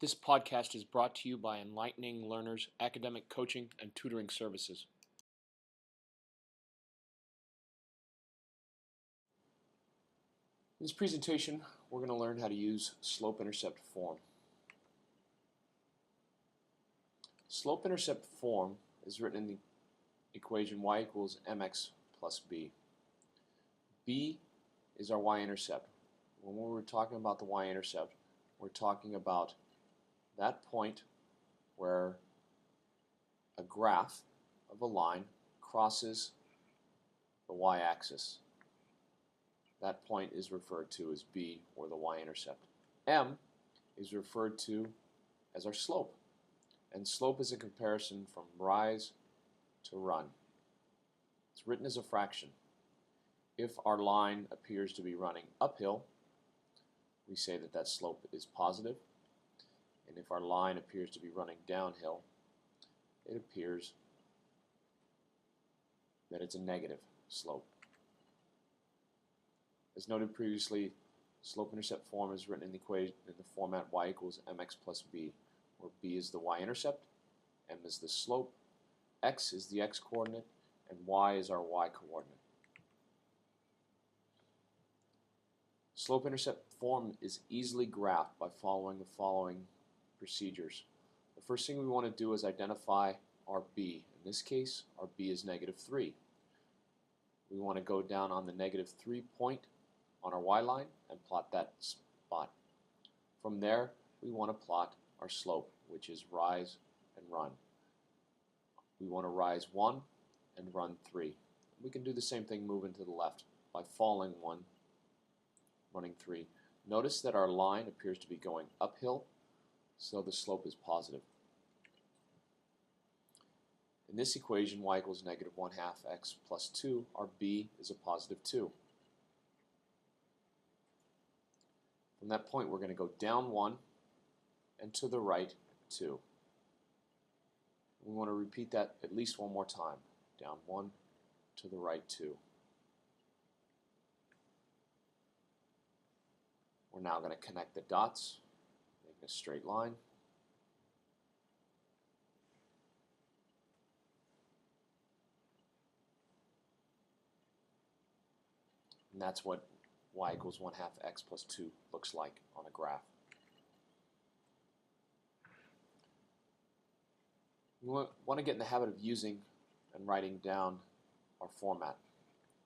This podcast is brought to you by Enlightening Learners Academic Coaching and Tutoring Services. In this presentation, we're going to learn how to use slope-intercept form. Slope-intercept form is written in the equation y equals mx plus b. B is our y-intercept. When we're talking about the y-intercept, we're talking about that point where a graph of a line crosses the y-axis. That point is referred to as B, or the y-intercept. M is referred to as our slope, and slope is a comparison from rise to run. It's written as a fraction. If our line appears to be running uphill, we say that that slope is positive. And if our line appears to be running downhill, it appears that it's a negative slope. As noted previously, slope-intercept form is written in the equation in the format y equals mx plus b, where b is the y-intercept, m is the slope, x is the x-coordinate, and y is our y-coordinate. Slope-intercept form is easily graphed by following the following procedures. The first thing we want to do is identify our b. In this case, our b is -3. We want to go down on the -3 point on our y-line and plot that spot. From there, we want to plot our slope, which is rise and run. We want to rise 1 and run 3. We can do the same thing moving to the left by falling 1, running 3. Notice that our line appears to be going uphill, so the slope is positive. In this equation, y equals -1/2 x plus 2, our b is a +2. From that point, we're going to go down 1 and to the right 2. We want to repeat that at least one more time. Down 1, to the right 2. We're now going to connect the dots, make a straight line. And that's what y equals 1/2 x plus 2 looks like on a graph. We want to get in the habit of using and writing down our format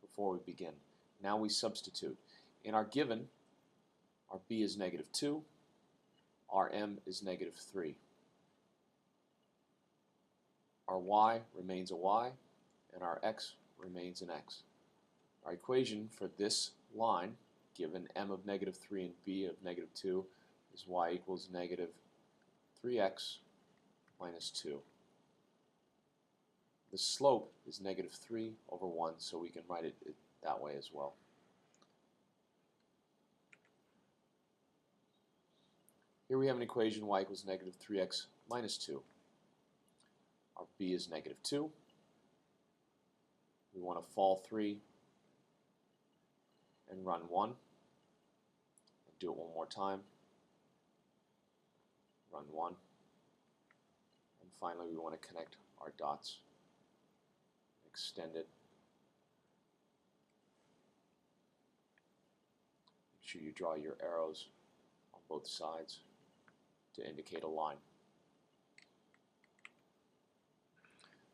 before we begin. Now we substitute. In our given, our b is -2, our m is -3. Our y remains a y, and our x remains an x. Our equation for this line, given m of -3 and b of -2, is y equals -3x minus 2. The slope is -3/1, so we can write it that way as well. Here we have an equation y equals -3x minus 2. Our b is -2. We want to fall 3 and run 1. Do it one more time. Run 1. And finally, we want to connect our dots. Extend it. Make sure you draw your arrows on both sides to indicate a line.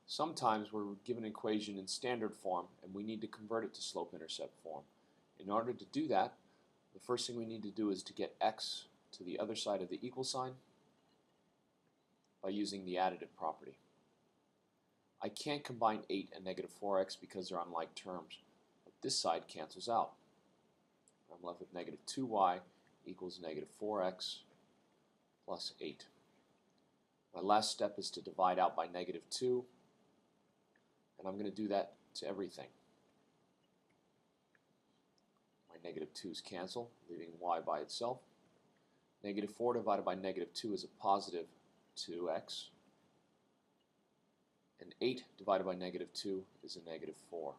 Sometimes we're given an equation in standard form and we need to convert it to slope-intercept form. In order to do that, the first thing we need to do is to get x to the other side of the equal sign by using the additive property. I can't combine 8 and -4x because they're unlike terms, but this side cancels out. I'm left with -2y equals -4x plus 8. My last step is to divide out by -2, and I'm going to do that to everything. My -2's cancel, leaving y by itself. -4 divided by -2 is a +2x. And 8 divided by -2 is a -4.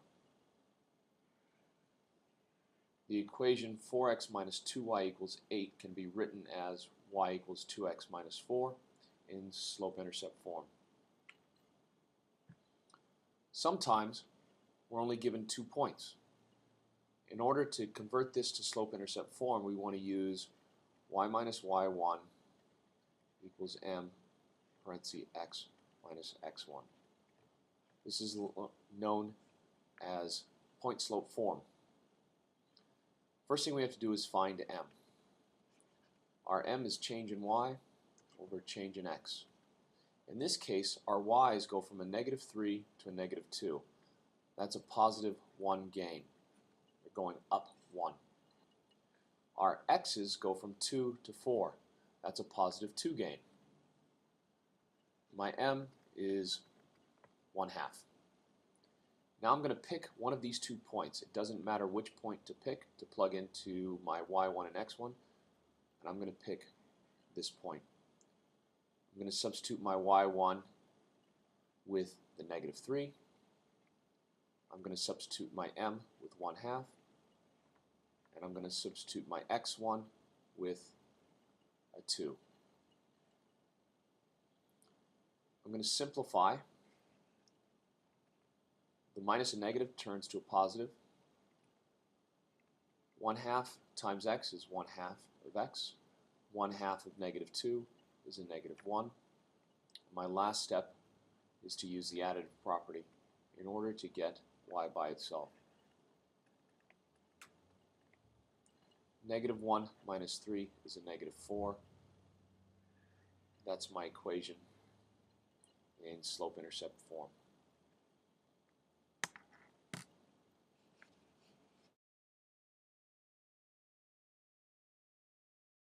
The equation 4x minus 2y equals 8 can be written as y equals 2x minus 4 in slope-intercept form. Sometimes we're only given 2 points. In order to convert this to slope-intercept form, we want to use y minus y1 equals m parentheses x minus x1. This is known as point-slope form. First thing we have to do is find m. Our m is change in y over change in x. In this case, our y's go from a negative 3 to a negative 2. That's a positive 1 gain. They're going up 1. Our x's go from 2 to 4. That's a positive 2 gain. My m is 1/2. Now I'm going to pick one of these 2 points. It doesn't matter which point to pick to plug into my y1 and x1. And I'm going to pick this point. I'm going to substitute my y1 with the negative 3. I'm going to substitute my m with 1/2. And I'm going to substitute my x1 with a 2. I'm going to simplify. The minus and negative turns to a positive. 1/2 times x is 1/2 of x. 1/2 of negative 2 is a negative 1. My last step is to use the additive property in order to get y by itself. Negative 1 minus 3 is a negative 4. That's my equation in slope-intercept form.